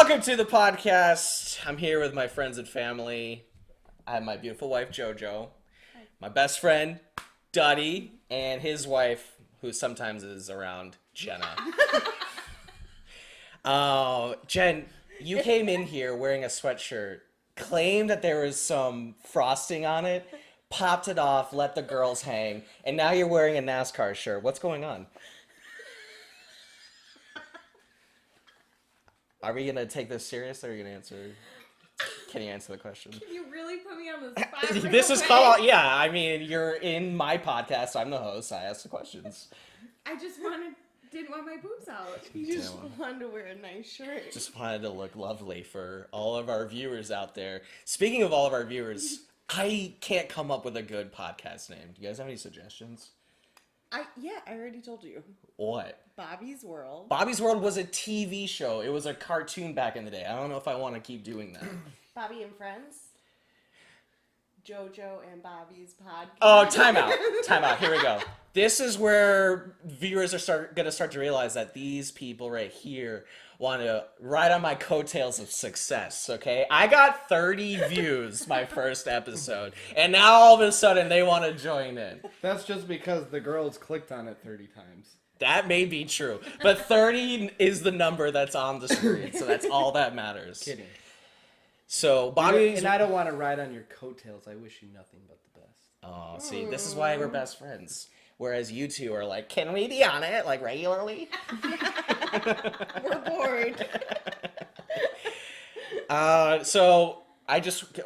Welcome to the podcast. I'm here with my friends and family. I have my beautiful wife, JoJo, my best friend, Duddy, and his wife, who sometimes is around, Jenna. Jen, you came in here wearing a sweatshirt, claimed that there was some frosting on it, popped it off, let the girls hang, and now you're wearing a NASCAR shirt. What's going on? Are we going to take this serious, or are you going to answer? Can you answer the question? Can you really put me on the spot? This is called, yeah, I mean, you're in my podcast. I'm the host. I ask the questions. I just didn't want my boobs out. You just wanted to wear a nice shirt. Just wanted to look lovely for all of our viewers out there. Speaking of all of our viewers, I can't come up with a good podcast name. Do you guys have any suggestions? I already told you. What? Bobby's World. Bobby's World was a TV show. It was a cartoon back in the day. I don't know if I want to keep doing that. Bobby and Friends. JoJo and Bobby's podcast. Oh, time out. Time out. Here we go. This is where viewers are going to start to realize that these people right here want to ride on my coattails of success, okay? I got 30 views my first episode, and now all of a sudden they want to join in. That's just because the girls clicked on it 30 times. That may be true, but 30 is the number that's on the screen, so that's all that matters. Kidding. So, Bobby... And I don't want to ride on your coattails. I wish you nothing but the best. Oh, see, this is why we're best friends. Whereas you two are like, can we be on it, like, regularly? We're bored. So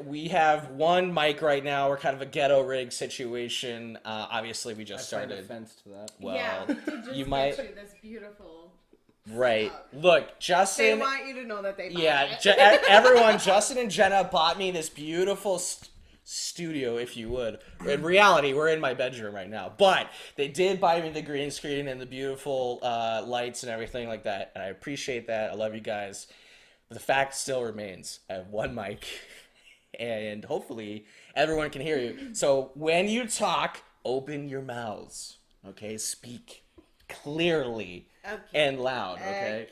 we have one mic right now. We're kind of a ghetto rig situation. Obviously, we just started. I offense to that. Well, yeah, to just you might. get you this beautiful. Right. Look, Justin. They want you to know that they bought it. Everyone, Justin and Jenna bought me this beautiful studio, if you would. In reality, we're in my bedroom right now. But they did buy me the green screen and the beautiful lights and everything like that. And I appreciate that. I love you guys. But the fact still remains, I have one mic. And hopefully everyone can hear you. So when you talk, open your mouths. Okay? Speak clearly and loud. Okay?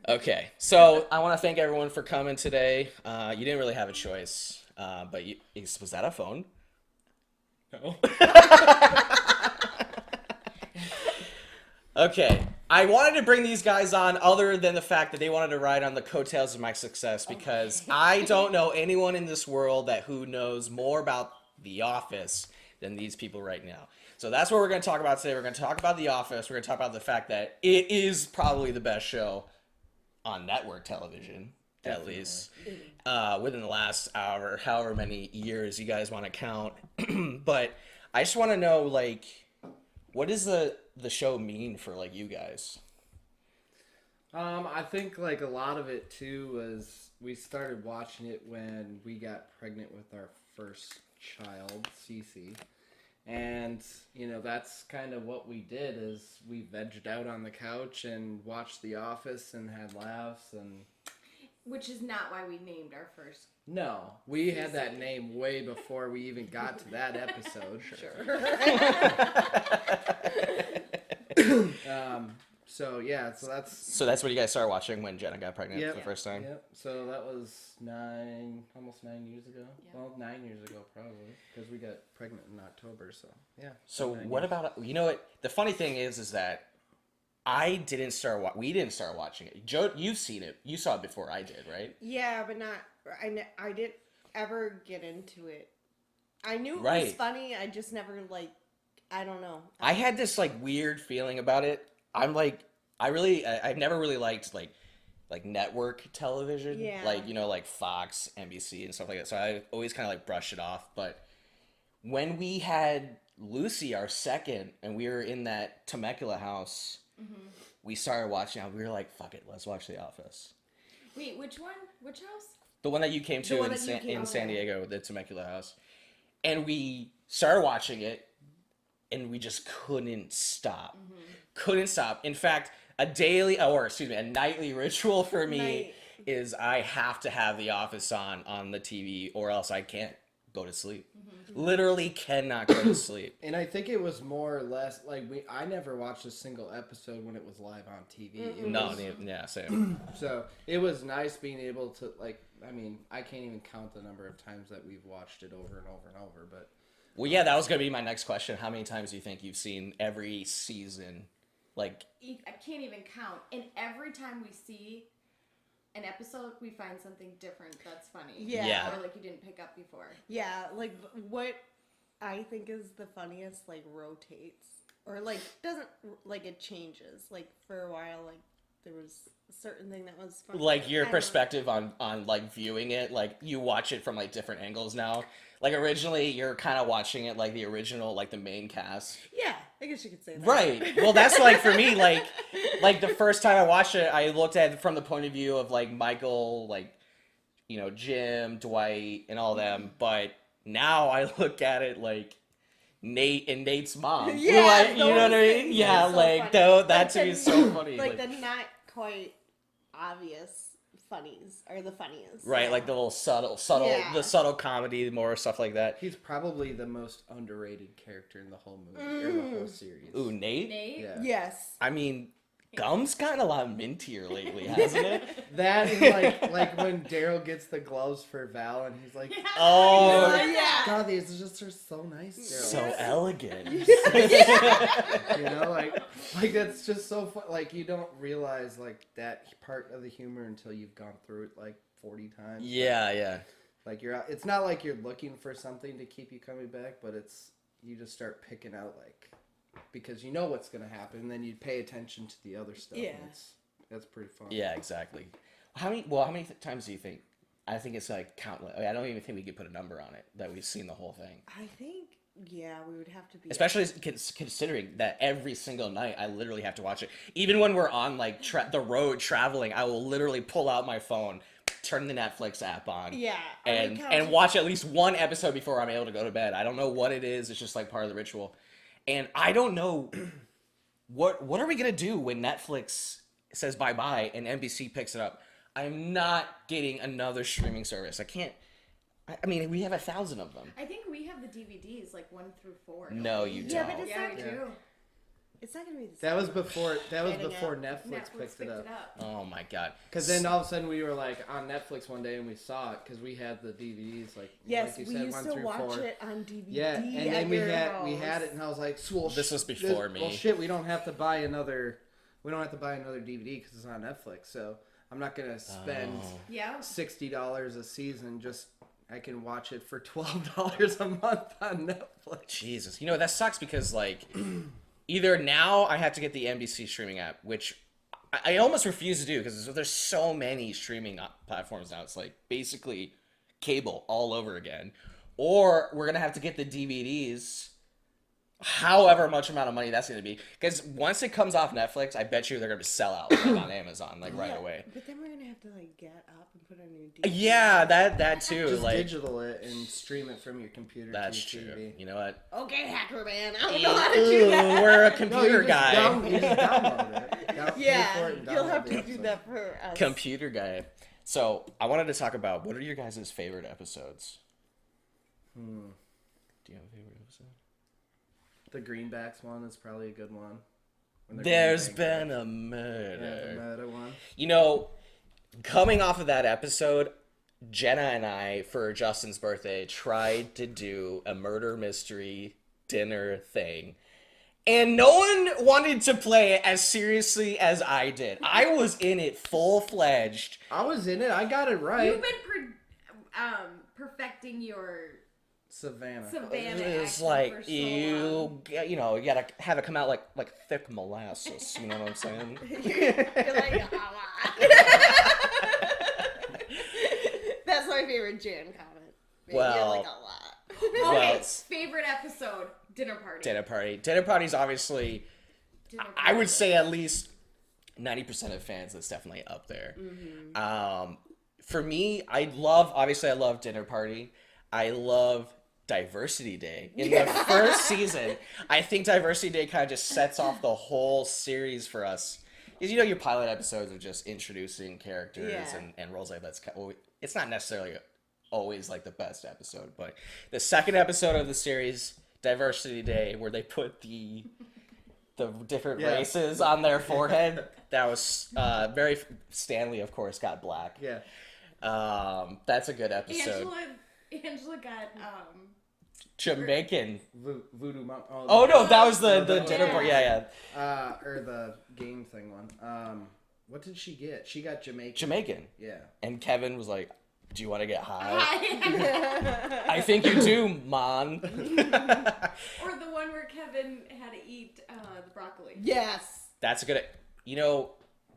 Okay, so I want to thank everyone for coming today. You didn't really have a choice, but was that a phone? No. Okay, I wanted to bring these guys on other than the fact that they wanted to ride on the coattails of my success, because I don't know anyone in this world who knows more about The Office than these people right now. So that's what we're going to talk about today. We're going to talk about The Office. We're going to talk about the fact that it is probably the best show on network television, at least, within the last however many years you guys want to count. But I just want to know, like, what does the show mean for, like, you guys? I think, like, a lot of it, too, was we started watching it when we got pregnant with our first child, Cece. And, you know, that's kind of what we did, is we vegged out on the couch and watched The Office and had laughs and... Which is not why we named our first. No, we had that name way before we even got to that episode. So that's what you guys started watching when Jenna got pregnant for the first time? Yep. So that was almost 9 years ago. Yeah. Well, 9 years ago probably, because we got pregnant in October. So yeah. So what about, you know what? The funny thing is that we didn't start watching it. Joe, you've seen it. You saw it before I did, right? Yeah, but I didn't ever get into it. I knew it was funny. I just never, like, I don't know. I had this, like, weird feeling about it. I'm like, I've never really liked, like network television. Yeah. Like, you know, like Fox, NBC, and stuff like that. So I always kind of, like, brushed it off. But when we had Lucy, our second, and we were in that Temecula house, we started watching it. We were like, fuck it, let's watch The Office. Wait, which one? Which house? The one that you came to in San Diego, the Temecula house. And we started watching it, and we just couldn't stop. Couldn't stop. In fact, a nightly ritual for me is I have to have The Office on the TV, or else I can't go to sleep. Literally cannot go to sleep. And I think it was more or less like I never watched a single episode when it was live on TV. It No, was- yeah, same. So it was nice being able to like. I mean, I can't even count the number of times that we've watched it over and over and over. But Well, yeah, that was gonna be my next question. How many times do you think you've seen every season? Like, I can't even count. And every time we see an episode, we find something different that's funny. Yeah. Or like you didn't pick up before. Yeah, like what I think is the funniest, like rotates or like doesn't like it changes. Like for a while, like there was a certain thing that was funny. like your I don't know. perspective on like viewing it, like you watch it from like different angles now. Like originally, you're kind of watching it like the original, like the main cast. Yeah, I guess you could say that. Right. Well, that's like for me, like the first time I watched it, I looked at it from the point of view of like Michael, like, you know, Jim, Dwight, and all them. But now I look at it like Nate and Nate's mom. Yeah, Like, you know what I those mean? things Yeah, are so like funny. though that Like to me the- is so funny. Like the not quite obvious funnies are the funniest. Right, like the little subtle, Yeah. the subtle comedy, more stuff like that. he's probably the most underrated character in the whole movie or the whole series. Ooh, Nate? Nate? Yeah. Yes. I mean, Gum's gotten a lot mintier lately, hasn't it? That and like when Daryl gets the gloves for Val and he's like, Oh, Yeah. God, these just are so nice, Daryl. so elegant. You know, like that's just so fun. Like you don't realize like that part of the humor until you've gone through it like 40 times. Yeah, yeah. Like you're, it's not like you're looking for something to keep you coming back, but it's you just start picking out like because you know what's gonna happen, and then you pay attention to the other stuff. Yeah. And that's pretty fun. Yeah, exactly. How many times do you think? I think it's like countless. I don't even think we could put a number on it that we've seen the whole thing. I think, yeah, we would have to be. Especially considering that every single night I literally have to watch it. Even when we're on like the road traveling, I will literally pull out my phone, turn the Netflix app on, Yeah. and watch at least one episode before I'm able to go to bed. I don't know what it is. It's just like part of the ritual. And I don't know what are we gonna do when Netflix says bye bye and NBC picks it up. I'm not getting another streaming service. I can't. I mean, we have 1,000 of them. I think we have the DVDs, like 1 through 4. No, you Yeah, don't. but it's Yeah, not. we Yeah. do. It's not gonna be the same. That was before. That was Getting before out. Netflix picked it up. Oh my god. Because then all of a sudden we were like on Netflix one day and we saw it because we had the DVDs like Yes, like you we said, used 1 to through watch 4. it on DVD. Yeah, and at then we your had house. it, and I was like, well, This was before me. Well, shit, we don't have to buy another. We don't have to buy another DVD because it's on Netflix. So I'm not gonna spend Oh. Yeah. $60 a season. Just I can watch it for $12 a month on Netflix. Jesus. You know, that sucks because, like, either now I have to get the NBC streaming app, which I almost refuse to do because there's so many streaming platforms now. It's like basically cable all over again. Or we're going to have to get the DVDs, however much amount of money that's going to be. Because once it comes off Netflix, I bet you they're going to sell out like, on Amazon, like, right Yeah, away. But then we're gonna have to like get up and put on your DVD. Yeah, that too. Just like, digital it and stream it from your computer that's to your true. TV. You know what? Okay, hacker man, I don't know how to do that. Ooh, we're a No, computer you guy. just download it. Pay for Yeah, it and you'll download have the to do episode. that for us. Computer guy. So I wanted to talk about what are your guys' favorite episodes? Do you have a favorite episode? The Greenbacks one is probably a good one. When they're There's going been bankrupt. a murder. Yeah, the meta one. You know, coming off of that episode, Jenna and I, for Justin's birthday, tried to do a murder mystery dinner thing. And no one wanted to play it as seriously as I did. I was in it full-fledged. I was in it. I got it right. You've been perfecting your Savannah. Savannah It's accent like for so long. you know, you gotta have it come out like thick molasses. You know what I'm saying? You're like, that's my favorite Jan comment. Well- You're like a lot. Well, Okay, it's- favorite episode, dinner party. Dinner party. Dinner party's obviously, Dinner I would party. say at least 90% of fans. That's definitely up there. For me, I love Dinner Party. I love Diversity Day. In the first season, I think Diversity Day kind of just sets off the whole series for us. Because, you know, your pilot episodes are just introducing characters Yeah. and roles like that. Well, it's not necessarily always like the best episode. But the second episode of the series, Diversity Day, where they put the different races on their forehead, that was very Stanley, of course, got black. Yeah. That's a good episode. Angela got Jamaican. Voodoo Mom. Oh no, that was the the dinner party. Yeah. Or the game thing one. What did she get? She got Jamaican. Jamaican. Yeah. And Kevin was like, "Do you want to get high?" I think you do, man. Or the one where Kevin had to eat the broccoli. Yes. That's a good.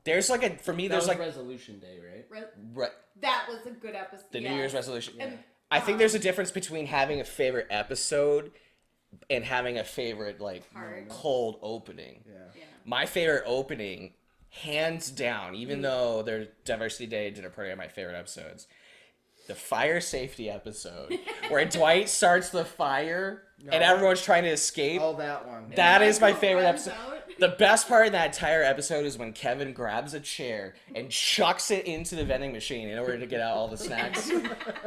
There's like a for me. That There's was like Resolution Day, right? That was a good episode. the New Year's resolution. And, I think there's a difference between having a favorite episode and having a favorite like Part. cold opening. Yeah. Yeah. My favorite opening, hands down, even though their Diversity Day and Dinner Party are my favorite episodes, the fire safety episode where Dwight starts the fire and everyone's trying to escape. Oh, that one. That is my Michael favorite runs episode. out. The best part of that entire episode is when Kevin grabs a chair and chucks it into the vending machine in order to get out all the snacks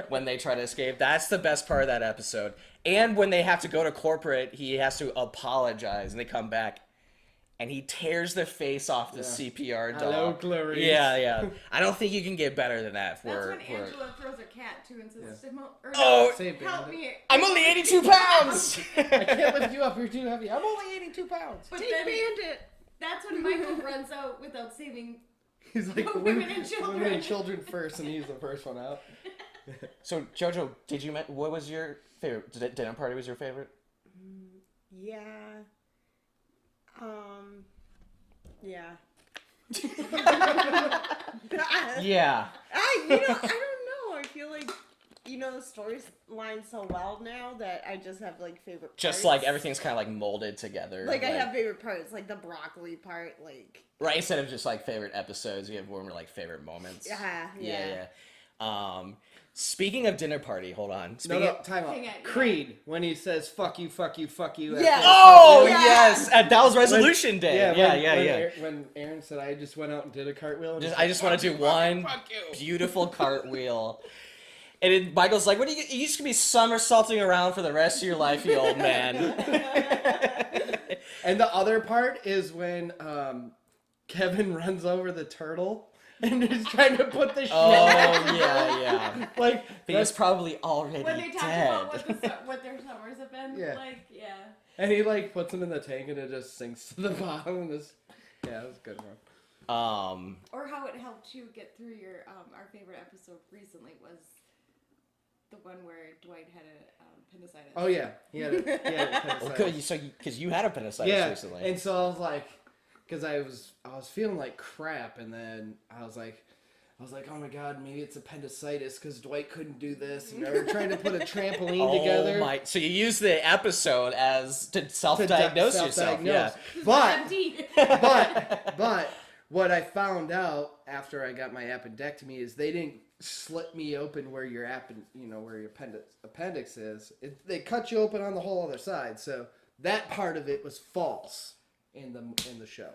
when they try to escape. That's the best part of that episode. And when they have to go to corporate, he has to apologize and they come back and he tears the face off the CPR dog. Hello, Clarice. Yeah. I don't think you can get better than that. That's when Angela throws her cat too and says, Oh, Save help Bandit. me. I'm only 82 pounds! I can't lift you up. You're too heavy. I'm only 82 pounds. But Take then Bandit. that's when Michael runs out without saving. He's like Women and children. Women and children first, and he's the first one out. So, Jojo, what was your favorite? Dinner Party was your favorite? Yeah. Yeah. Yeah. I don't know. I feel like, the storyline so well now that I just have, like, favorite parts. Just like everything's kind of like molded together. Like, I have favorite parts, like the broccoli part, like... Right, instead of just like favorite episodes, you have more like favorite moments. Yeah. Speaking of Dinner Party, hold on. No, time out. Hang on, Creed, when he says, fuck you, fuck you, fuck you. Yeah. Oh, Yeah. yes! That was Resolution Day. Yeah. When Aaron said, I just went out and did a cartwheel. And I just want to do one fuck you. beautiful cartwheel. And Michael's like, "What are you just gonna be somersaulting around for the rest of your life, you old man?" And the other part is when Kevin runs over the turtle and is trying to put the shit. Oh, yeah. Like, But he's probably already When they talk dead. about what their summers have been, Yeah. like, yeah. and he like puts him in the tank and it just sinks to the bottom. And this, yeah, it was a good one. Or how it helped you get through your our favorite episode recently was the one where Dwight had a appendicitis. Oh yeah, he had appendicitis. Because you had appendicitis recently. And so I was like, because I was feeling like crap, and then I was like, oh my god, maybe it's appendicitis because Dwight couldn't do this, and they were trying to put a trampoline together. Oh my! So you use the episode as to self-diagnose yourself, yeah. But what I found out after I got my appendectomy is they didn't slit me open where your where your appendix is. They cut you open on the whole other side, so that part of it was false in the show.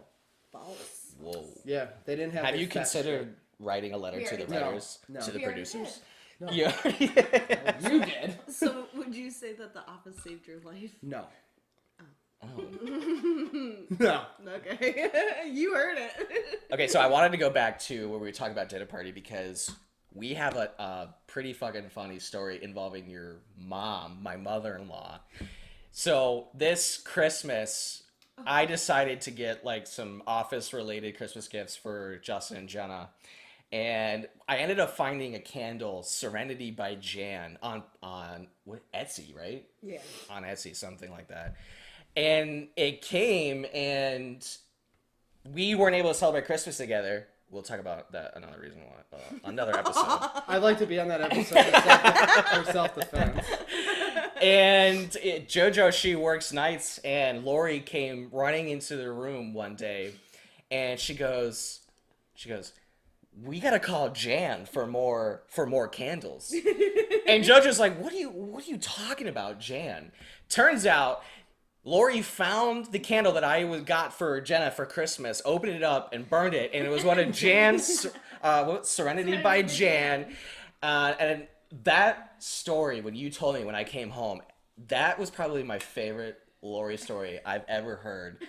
False. Whoa. Yeah, they didn't have. Have their you facts considered writing a letter to the No, writers, no. to the We already producers? No. Yeah. straight. You did. So, would you say that The Office saved your life? No. Oh. No. Okay. You heard it. Okay, so I wanted to go back to where we were talking about Dinner Party because we have a pretty fucking funny story involving your mom, my mother-in-law. So this Christmas, I decided to get like some office-related Christmas gifts for Justin and Jenna. And I ended up finding a candle, Serenity by Jan, on Etsy, right? Yeah. On Etsy, something like that. And it came, and we weren't able to celebrate Christmas together. We'll talk about that another reason why, another episode. I'd like to be on that episode for self-defense. And JoJo, she works nights, and Lori came running into the room one day, and she goes, "We gotta call Jan for more candles." And JoJo's like, what are you talking about, Jan? Turns out Lori found the candle that I got for Jenna for Christmas, opened it up, and burned it, and it was one of Jan's Serenity by Jan. And that story when you told me when I came home, that was probably my favorite Lori story I've ever heard.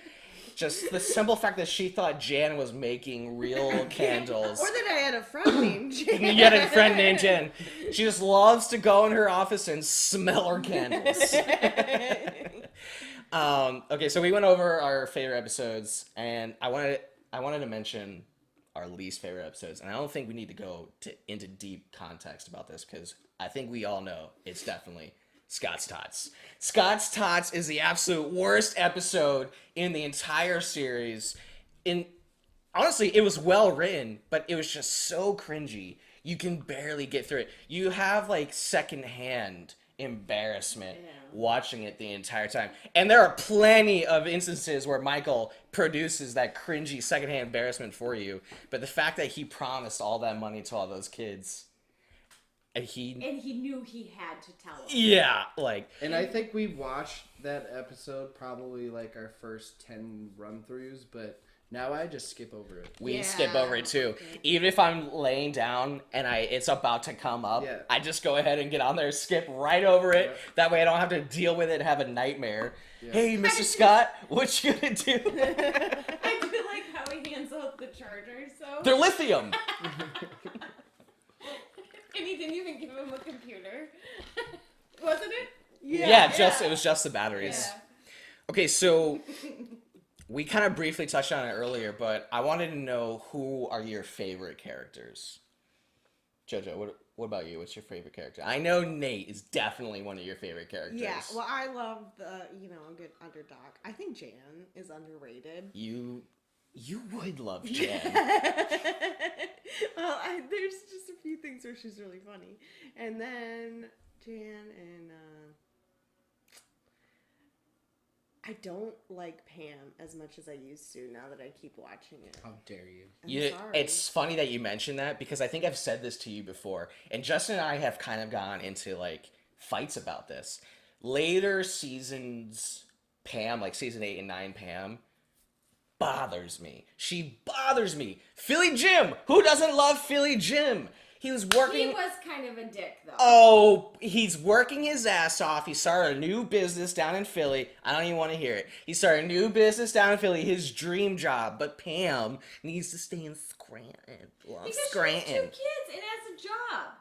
Just the simple fact that she thought Jan was making real candles. Or that I had a friend named Jen. You had a friend named Jen. She just loves to go in her office and smell her candles. Okay, so we went over our favorite episodes, and I wanted to mention our least favorite episodes, and I don't think we need to go into deep context about this because I think we all know it's definitely Scott's Tots. Scott's Tots is the absolute worst episode in the entire series. Honestly, it was well written, but it was just so cringy. You can barely get through it. You have like secondhand embarrassment watching it the entire time. And there are plenty of instances where Michael produces that cringy secondhand embarrassment for you. But the fact that he promised all that money to all those kids, and he knew he had to tell them. Yeah, like. And I think we watched that episode probably like our first 10 run-throughs, but now I just skip over it. We skip over it too. Even if I'm laying down and it's about to come up, I just go ahead and get on there, skip right over it. That way I don't have to deal with it and have a nightmare. Hey, Mr. Scott, what you gonna do? I do like how he hands out the chargers, so. They're lithium. And he didn't even give him a computer. Wasn't it? Yeah, it was just the batteries. Yeah. Okay, so we kind of briefly touched on it earlier, but I wanted to know who are your favorite characters. Jojo, what about you? What's your favorite character? I know Nate is definitely one of your favorite characters. Yeah, well, I love a good underdog. I think Jan is underrated. You would love Jan. Well, there's just a few things where she's really funny. And then Jan and I don't like Pam as much as I used to now that I keep watching it. How dare you? I'm sorry. It's funny that you mentioned that because I think I've said this to you before. And Justin and I have kind of gone into like fights about this. Later seasons, Pam, like season 8 and 9 Pam, bothers me. She bothers me. Philly Jim. Who doesn't love Philly Jim? He was working. He was kind of a dick, though. Oh, he's working his ass off. He started a new business down in Philly. I don't even want to hear it. He started a new business down in Philly, his dream job. But Pam needs to stay in Scranton. Because Scranton. she has 2 kids and has a job.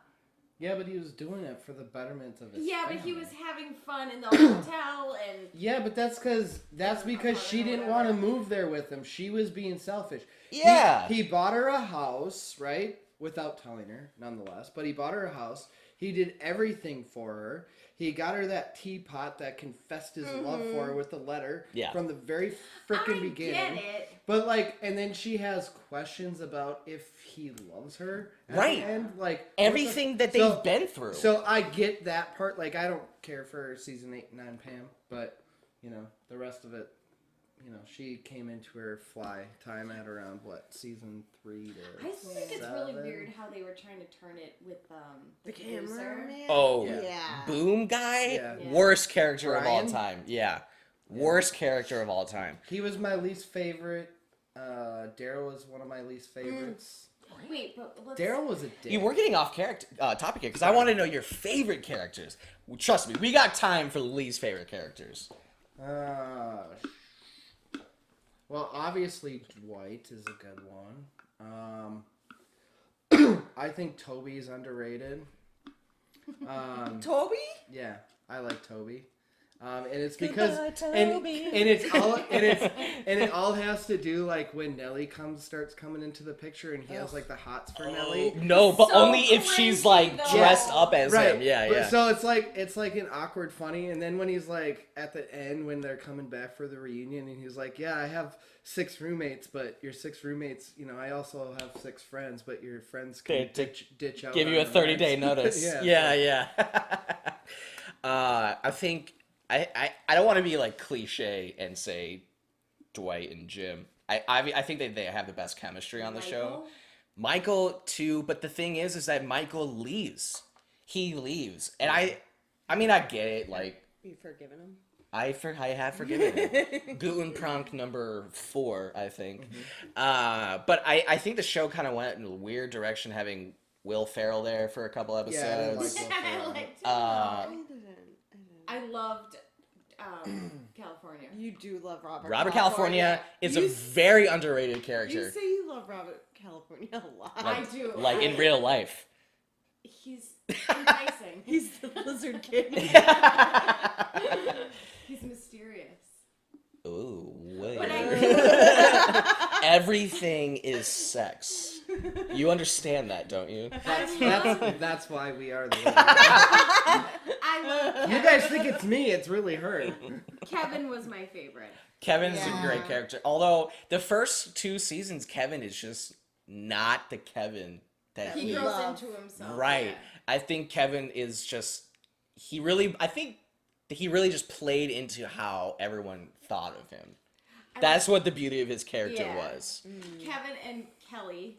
Yeah, but he was doing it for the betterment of his Yeah, family. but he was having fun in the hotel and... Yeah, but that's because she didn't want to move there with him. She was being selfish. Yeah. He bought her a house, right? Without telling her, nonetheless. But he bought her a house. He did everything for her. He got her that teapot that confessed his love for her with the letter from the very freaking beginning. Get it. But and then she has questions about if he loves her. Right. And everything that they've been through. So I get that part. Like, I don't care for season 8 and 9 Pam, but the rest of it, she came into her fly time at around season 3 to I just think it's 7. really weird how they were trying to turn it with the producer. cameraman. Oh, Yeah. Boom guy? Yeah. Worst character of all Brian? time. Yeah. Worst character of all time. He was my least favorite. Daryl was one of my least favorites. Wait, but let's... Daryl was a dick. We're getting off topic here because I want to know your favorite characters. Trust me, we got time for the least favorite characters. Well, obviously Dwight is a good one. I think Toby's underrated. Toby? Yeah, I like Toby. And it's Goodbye, because Toby. and it all has to do when Nellie starts coming into the picture and he has the hots for Nellie. No, but So only if she's cringy, though. dressed up as Right. him. Yeah, But yeah. So it's like an awkward funny, and then when he's at the end when they're coming back for the reunion, and he's like, "Yeah, I have 6 roommates, but your 6 roommates, I also have 6 friends, but your friends can ditch out. Give you on a the 30-day next." notice. Yeah. Yeah. I think I don't want to be cliche and say Dwight and Jim. I think they have the best chemistry on the show. Michael too, but the thing is that Michael leaves. He leaves, and I mean I get it. You forgiven him? I have forgiven him. Guten Prank number 4, I think. But I think the show kind of went in a weird direction, having Will Ferrell there for a couple episodes. Yeah, I didn't like Will I Ferrell. liked I him. didn't. I loved California. You do love Robert. Robert California is a You very underrated You character. say you love Robert California a lot. I do. Like in real life. He's enticing. He's the lizard kid. He's mysterious. Ooh, But everything is sex. You understand that, don't you? That's why we are the winners. I love You guys think it's me, it's really her. Kevin was my favorite. Kevin's Yeah. a great character. Although the first 2 seasons, Kevin is just not the Kevin that He he grows love. into himself. right. Yeah. I think Kevin is just I think he really just played into how everyone thought of him. That's what the beauty of his character Yeah. was. Kevin and Kelly.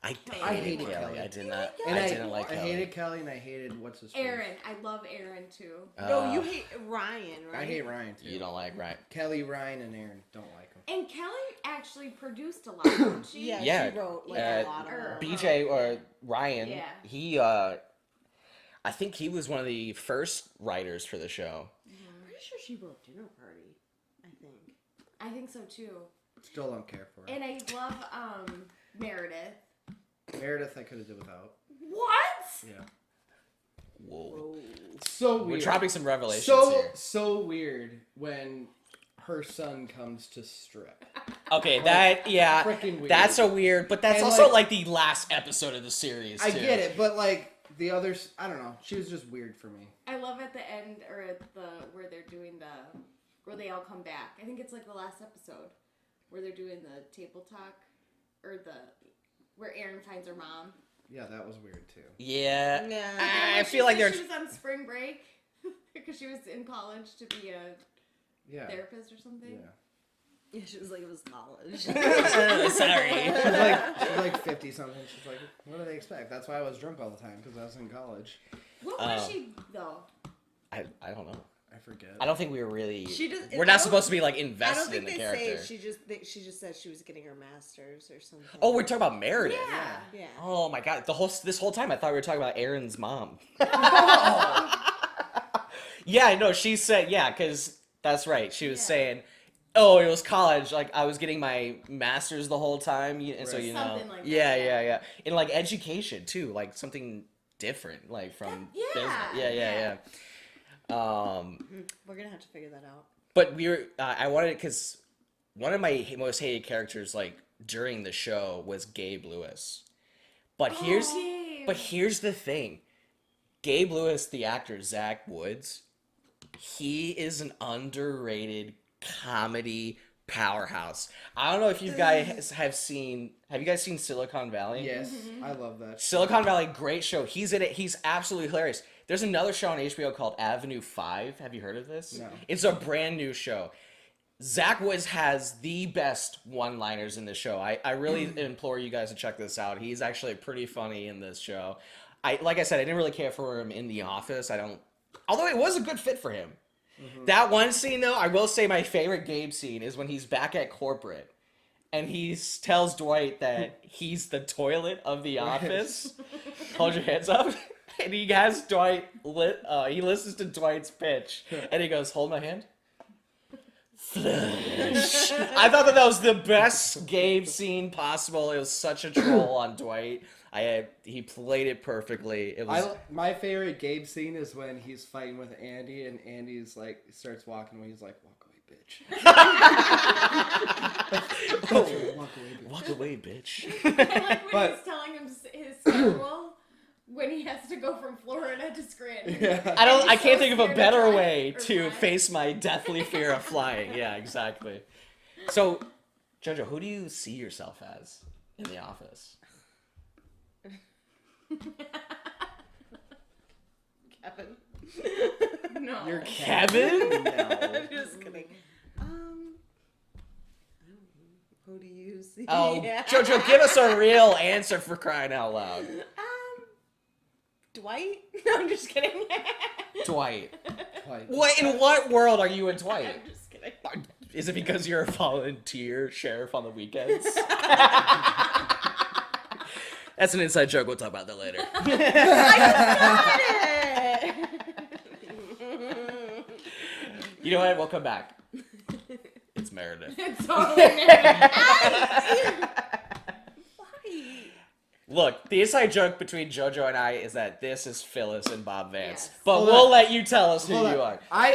I I hated hated Kelly. Kelly. I did not. And I didn't like I Kelly. hated Kelly and I hated what's his face. Aaron. I love Aaron too. No, you hate Ryan, right? I hate Ryan too. You don't like Ryan. Kelly, Ryan, and Aaron don't like him. And Kelly actually produced a lot, didn't she? Yeah, Yeah, she wrote like yeah, a lot of or- them. BJ or Ryan. Yeah. He. I think he was one of the first writers for the show. I'm pretty sure she wrote Dinner Party. I think. I think so too. Still don't care for her. And I love Meredith. Meredith I could have did without. What? Yeah. Whoa. So We're weird. dropping some revelations so here. so weird when her son comes to strip. Okay, that yeah, Freaking weird. that's a weird, but that's And, also like- like the last episode of the series. I too. get it, but like the others, I don't know. She was just weird for me. I love at the end or at where they're doing where they all come back. I think it's like the last episode where they're doing the table talk or where Erin finds her mom. Yeah, that was weird too. Yeah, Yeah. I She feel like said there's. she was on spring break because she was in college to be a Yeah. therapist or something. Yeah. Yeah, she was like, it was college. Sorry. She's like 50 something. She's like, what do they expect? That's why I was drunk all the time because I was in college. What was she though? I don't know. I forget. I don't think we were really. She just- We're I not don't- supposed to be like I don't invested in think the they character. say she just said she was getting her master's or something. Oh, we're talking about Meredith. Yeah. Yeah. Oh my god! This whole time I thought we were talking about Aaron's mom. Yeah, no, she said because that's right. She was Yeah. saying, "Oh, it was college. Like I was getting my master's the whole time, and so Right. you know, Something like that, yeah, yeah. yeah, in like education too, like something different, like from Yeah, business. Yeah. We're gonna have to figure that out. But we were. I wanted because one of my most hated characters, like during the show, was Gabe Lewis. But here's the thing, Gabe Lewis, the actor Zach Woods, he is an underrated comedy powerhouse. I don't know if you guys have seen. Have you guys seen Silicon Valley? Yes, I love that. Silicon Valley, great show. He's in it. He's absolutely hilarious. There's another show on HBO called Avenue 5. Have you heard of this? No. It's a brand new show. Zach Woods has the best one-liners in the show. I really implore you guys to check this out. He's actually pretty funny in this show. Like I said, I didn't really care for him in The Office. Although it was a good fit for him. That one scene, though, I will say my favorite Gabe scene is when he's back at corporate and he tells Dwight that he's the toilet of the office. Hold your hands up. And he has Dwight, he listens to Dwight's pitch and he goes, hold my hand. Flush. I thought that was the best Gabe scene possible. It was such a troll on Dwight. He played it perfectly. It was My favorite Gabe scene is when he's fighting with Andy and Andy's like starts walking away. He's like, "Walk away, bitch." walk away, bitch. I like when But- he's telling him his schedule when he has to go from Florida to Scranton. Yeah. I He's can't so think of a scared to better drive way or to fly. face my deathly fear of flying. Yeah, exactly. So, Jojo, who do you see yourself as in The Office? Kevin. No. You're Kevin? No. Just kidding. I don't know. Who do you see? Oh, Yeah. Jojo, give us a real answer for crying out loud. Dwight? No, I'm just kidding. Dwight. Like, In what world are you in Dwight? I'm just kidding. Is it because you're a volunteer sheriff on the weekends? That's an inside joke. We'll talk about that later. You know what? We'll come back. It's Meredith. It's totally Meredith. Why? Look, the inside joke between JoJo and I is that this is Phyllis and Bob Vance. Yes. But Hold we'll on. let you tell us who Hold you on. are.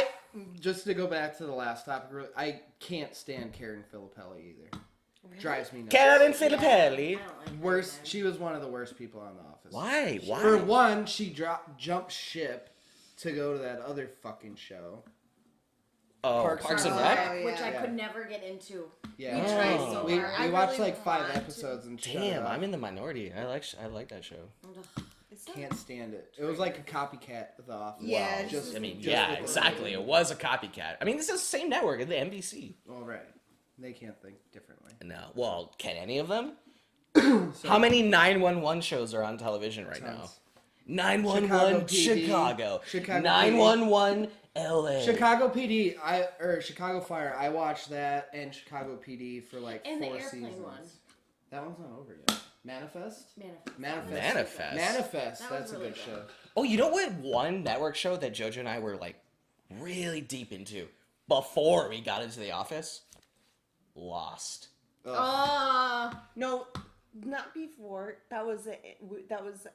Just to go back to the last topic, I can't stand Karen Filippelli either. Drives me nuts. Karen I Filippelli. don't like Worst. that. She was one of the worst people on The Office. Why? Why? For one, she jumped ship to go to that other fucking show. Oh, Parks and Rec? Oh, Which I yeah. could never get into. Yeah, We tried so we, hard. I we watched really like 5 want to. episodes and shut it Damn, off. I'm in the minority. I like that show. It's not- Can't stand it. It was like a copycat of The Office. Yeah, Wow. just- I mean, just yeah, with the- exactly. It was a copycat. I mean, this is the same network, the NBC. All right. They can't think differently. No. Well, can any of them? How many 911 shows are on television right now? Tons. 911 Chicago Chicago. PD. Chicago 911 LA. Chicago PD, or Chicago Fire. I watched that and Chicago PD for like And the 4 airplane seasons. one. That one's not over yet. Manifest. Manifest. Manifest. That was That's a really good good. show. Oh, you know what? One network show that JoJo and I were like really deep into before we got into The Office? Lost. No, not before. That was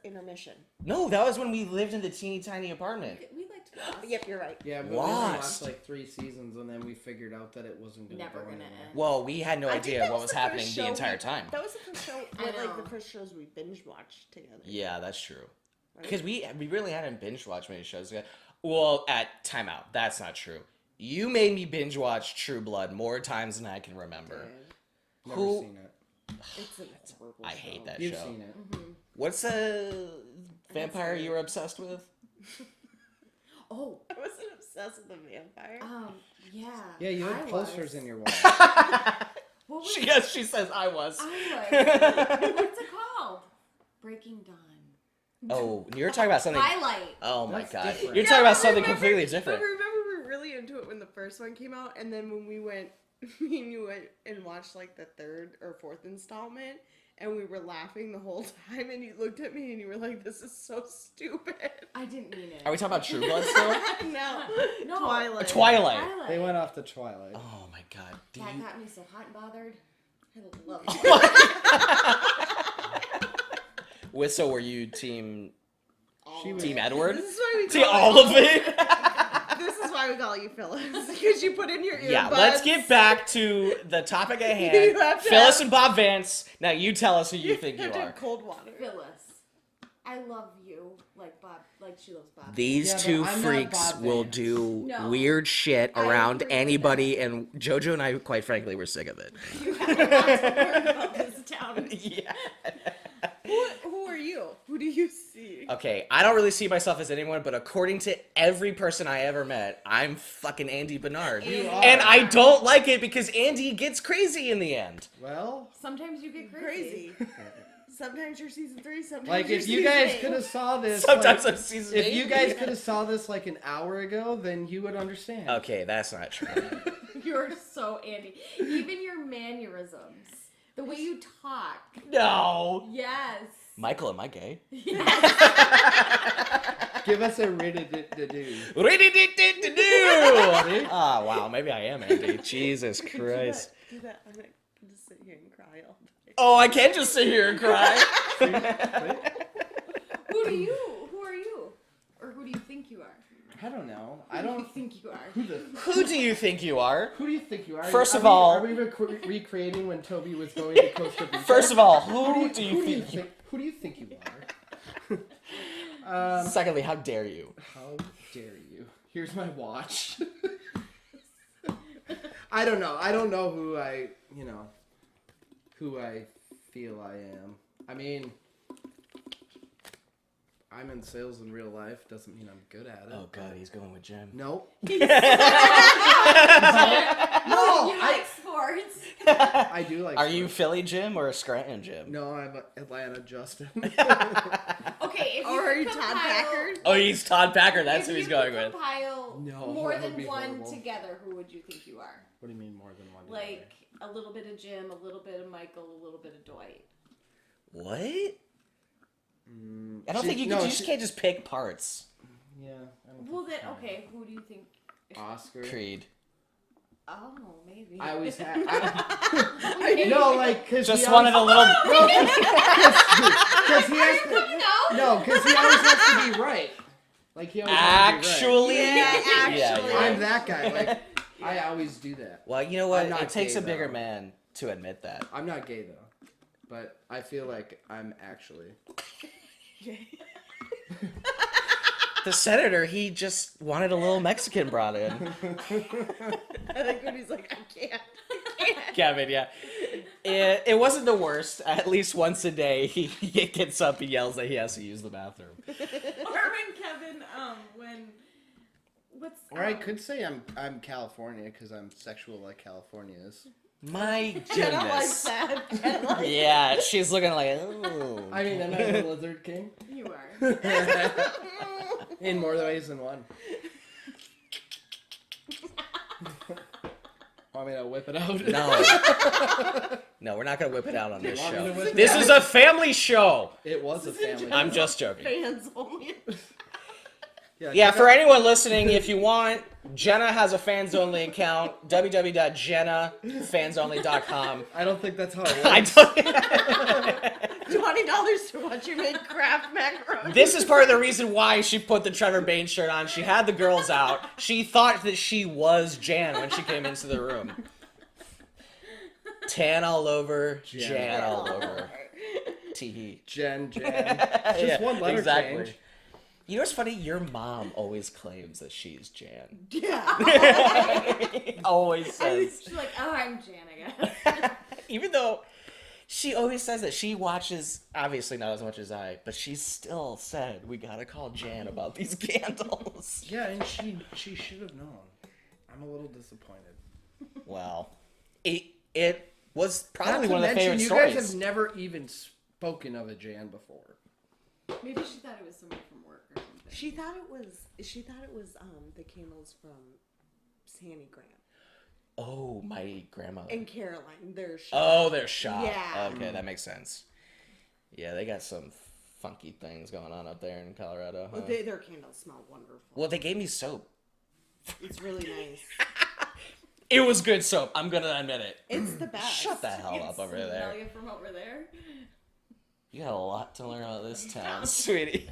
intermission. No, that was when we lived in the teeny tiny apartment. We like to go. Yep, you're right. Yeah, but we Lost. watched like 3 seasons and then we figured out that it wasn't gonna Never go gonna anywhere. end. Well, we had no I think idea that what was the happening first the show entire we- time. That was the first show, I like know. the first shows we binge watched together. Yeah, that's true. Right? Because we really hadn't binge watched many shows together. Well, at timeout, that's not true. You made me binge watch True Blood more times than I can remember. Never Who- seen it. It's a horrible I show. hate that You've show. seen it. What's a vampire you were obsessed with? Oh, I wasn't obsessed with the vampire. yeah. Yeah, you I had posters was. in your wall. What was Yes, she says I was. What's it called? Breaking Dawn. Oh, you're talking about something. Highlight. Oh my That's god. different. You're Yeah, talking about but something remember- completely different. But remember, we were really into it when the first one came out, and then when we went, me and you went and watched like the 3rd or 4th installment, and we were laughing the whole time, and you looked at me and you were like, "This is so stupid." I didn't mean it. Are we talking about True Blood still? No, No. Twilight. Twilight. They went off to Twilight. Oh my god. Do That you... got me so hot and bothered. I love it. So were you team She was- Team Edward? This is why we Team call all of it? This is why we call you Phyllis, because you put in your earbuds. Yeah, let's get back to the topic at hand. You have to Phyllis have- and Bob Vance. Now you tell us who you think you have to are. have cold water. Phyllis. I love you like Bob, like she loves Bob. These Yeah, but two I'm not freaks Bob will Vance. do No. weird shit I around agree with anybody, and JoJo and I, quite frankly, were sick of it. You have a lot to learn about this town. Yeah. Who are you? Who do you see? Okay, I don't really see myself as anyone, but according to every person I ever met, I'm fucking Andy Bernard. You are. And I don't like it because Andy gets crazy in the end. Well, Sometimes you get crazy. Crazy. Sometimes you're season 3, sometimes like you're if you season guys 8. could have saw this, Sometimes like, I'm season if 8. you guys could have saw this like an hour ago, then you would understand. Okay, that's not true. You're so Andy. Even your mannerisms, the way you talk. No. Yes. Michael, am I gay? Give us a rated do. Riddy-dee-dee-dee-doo. Ah, wow, maybe I am Andy. Jesus Christ. Do that. I'm gonna just sit here and cry all day. Oh, I can just sit here and cry. Who are you? Or who do you think you are? I don't know. Who I do you don't. think you are? Who do you think you are? Who do you think you are? First of Are we- all- are we recreating when Toby was going to Costa Rica? First of all, who do you think you Who do you think you are? Secondly, how dare you? How dare you? Here's my watch. I don't know. I don't know who I feel I am. I mean, I'm in sales in real life. Doesn't mean I'm good at it. Oh god, he's going with Jen. Nope. You No, like sports. I do like. Are you sports. Philly Jim or Scranton Jim? No, I'm Atlanta Justin. Okay, if you Or are could you Todd compile- Packer? Oh, he's Todd Packer. That's if who he's you going could with. compile No, more that would than be one horrible. together, who would you think you are? What do you mean more than one? Like a little bit of Jim, a little bit of Michael, a little bit of Dwight. What? I don't think you just can't just pick parts. Yeah. I don't Well, then, think- okay, who do you think? Oscar. Creed. Oh, maybe. I always had. Okay. No, like because Just wanted a little. Because he has to. No, because he always has to be right. Like he always has to Actually, actually. be right. I'm that guy. Like I always do that. Well, you know what? I'm not It takes gay, a bigger though. man to admit that. I'm not gay though, but I feel like I'm actually. The senator, he just wanted a little Mexican brought in. I like when he's like, I can't. Kevin, yeah. It wasn't the worst. At least once a day, he gets up and yells that he has to use the bathroom. Or when Kevin, what's? Or I could say I'm California because I'm sexual like California is. My Jenna goodness. likes that. Jenna likes Yeah, she's looking like, oh. I mean, am I the Lizard King? You are. In more ways than one. Want me to whip it out? No. No, we're not going to whip it out on this Want me to show. whip it This out? is a family show. It was a family. I'm just joking. fans only. Yeah, for anyone listening, if you want, Jenna has a fans-only account, www.jennafansonly.com. I don't think that's how it works. I don't... $20 to watch you make Kraft macaroni. This is part of the reason why she put the Trevor Bain shirt on. She had the girls out. She thought that she was Jan when she came into the room. Tan all over, Jan all over. Tee. Jen. Just one letter change. You know what's funny? Your mom always claims that she's Jan. Yeah. Always says. She's like, oh, I'm Jan, I guess. Even though she always says that she watches, obviously not as much as I, but she still said, we gotta call Jan about these candles. Yeah, and she should have known. I'm a little disappointed. Well, it was probably Not to one of the mention, favorite you stories. guys have never even spoken of a Jan before. Maybe she thought it was someone from work or something. She thought it was the candles from Sandy Graham Oh, my grandmother. and Caroline. Their shop. Oh, their shop. Yeah. Okay, that makes sense. Yeah, they got some funky things going on up there in Colorado. Huh? Their candles smell wonderful. Well, they gave me soap. It's really nice. It was good soap. I'm gonna admit it. It's the best. Shut the hell up over there. Smell you from over there. You got a lot to learn about this town, sweetie.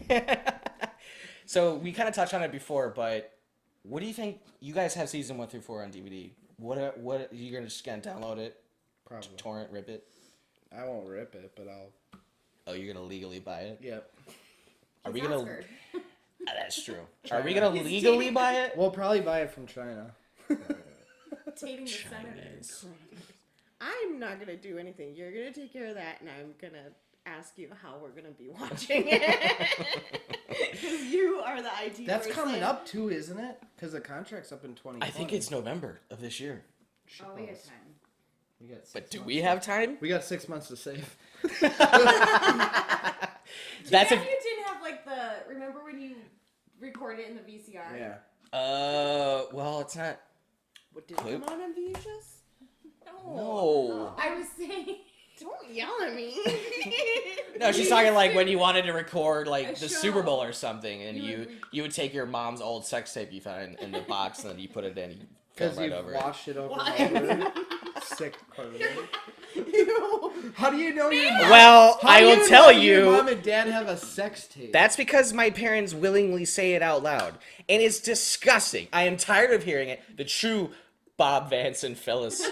So we kind of touched on it before, but what do you think? You guys have season 1 through 4 on DVD. What you're gonna just gonna download it, Probably. torrent, rip it? I won't rip it, but I'll. Oh, you're gonna legally buy it? Yep. Are we It's gonna? Oscar. That's true. Are we gonna legally buy it? We'll probably buy it from China. Dating the senators. I'm not gonna do anything. You're gonna take care of that, and I'm gonna ask you how we're gonna be watching it. Because you are the IT. That's person. coming up too, isn't it? Because the contract's up in 2020. I think it's November of this year. Oh, we got time. We got 6 But do months we have time? We got 6 months to save. That's That's if. if you didn't have like the. Remember when you recorded it in the VCR? Yeah. Well, it's not. What did it come on VHS? No. I was saying. Don't yell at me. No, she's talking like when you wanted to record like A the show. Super Bowl or something, and You you would take your mom's old sex tape you found in the box, and then you put it in, you film Because right you've over it. watched it over Why? and over. Sick part of it. Ew. How do you know your Well, How I do will you tell know your you. mom and dad have a sex tape? That's because my parents willingly say it out loud. And it's disgusting. I am tired of hearing it. The true Bob Vance and Phyllis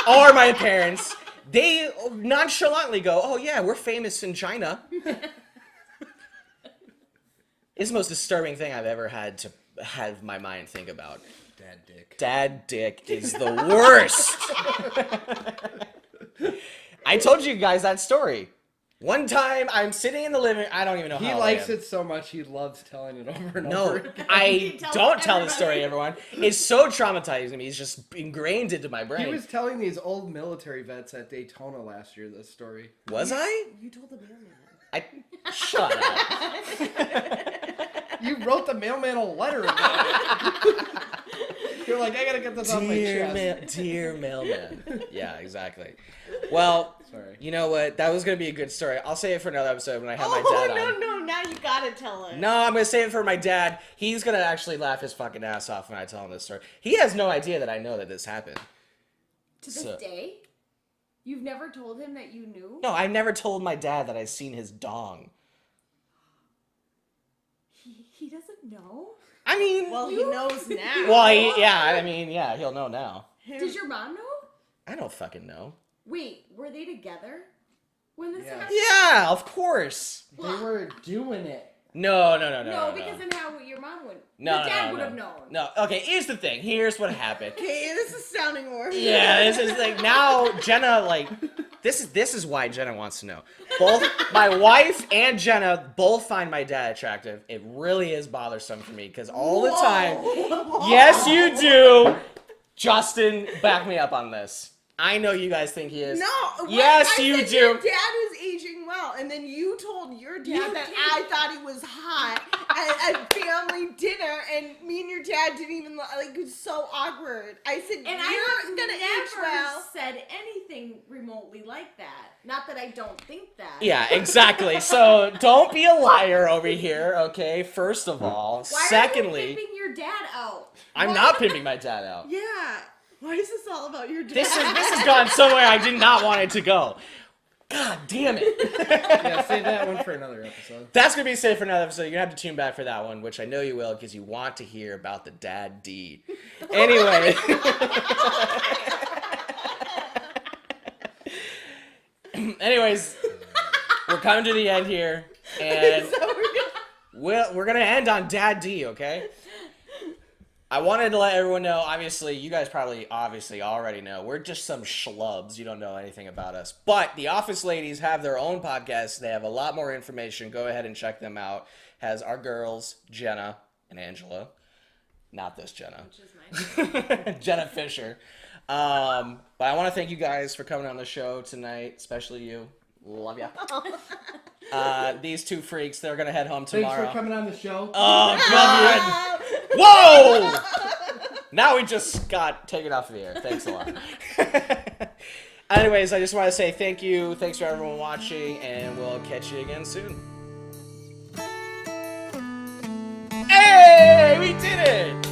are my parents. They nonchalantly go, oh yeah, we're famous in China. It's the most disturbing thing I've ever had to have my mind think about. Dad dick. Dad dick is the worst. I told you guys that story. One time, I'm sitting in the living. I don't even know He how old likes I am. it so much he loves telling it over and No, over again. I Tell don't tell the everybody. story, everyone. It's so traumatizing to me. It's just ingrained into my brain. He was telling these old military vets at Daytona last year this story. Was I? You told the mailman. Shut up. You wrote the mailman a letter about it. You're like, I gotta get this off my chest. Dear mailman. Yeah, exactly. Well, Sorry. you know what? That was gonna be a good story. I'll save it for another episode when I have my dad on. no, now you gotta tell it. No, I'm gonna save it for my dad. He's gonna actually laugh his fucking ass off when I tell him this story. He has no idea that I know that this happened. To this day? You've never told him that you knew? No, I never told my dad that I seen his dong. He doesn't know? I mean, Well, he knows now. well, yeah, he'll know now. Did your mom know? I don't fucking know. Wait, were they together when this Yeah. happened? Yeah, of course. They were doing it. No. No, because then how would your mom would? No, Your dad no, would no. have known. No, okay, here's the thing. Here's what happened. Okay, this is sounding worse. Yeah, this is like, now Jenna, like, this is why Jenna wants to know. Both my wife and Jenna both find my dad attractive. It really is bothersome for me because all the time. Yes, you do. Justin, back me up on this. I know you guys think he is. No. Yes, I you said do. Your dad was aging well, and then you told your dad that I thought he was hot at family dinner, and me and your dad didn't even like. It was so awkward. I said, And "You're I gonna age never well." said anything remotely like that. Not that I don't think that. Yeah, exactly. So don't be a liar over here, okay? First of all. Why Secondly, are you pimping your dad out? I'm not pimping my dad out. Yeah. Why is this all about your dad? This has gone somewhere I did not want it to go. God damn it. Yeah, save that one for another episode. That's going to be safe for another episode. You're going to have to tune back for that one, which I know you will because you want to hear about the dad D. Anyway. Anyways, we're coming to the end here. And we're going to end on Dad D, okay? I wanted to let everyone know, obviously, you guys probably already know, we're just some schlubs. You don't know anything about us. But the Office Ladies have their own podcast. They have a lot more information. Go ahead and check them out. Has our girls, Jenna and Angela. Not this Jenna. Which is mine. Jenna Fisher. But I want to thank you guys for coming on the show tonight, especially you. Love ya. These two freaks, they're going to head home tomorrow. Thanks for coming on the show. Oh, God. Whoa! Now we just got taken off the air. Thanks a lot. Anyways, I just want to say thank you. Thanks for everyone watching, and we'll catch you again soon. Hey! We did it!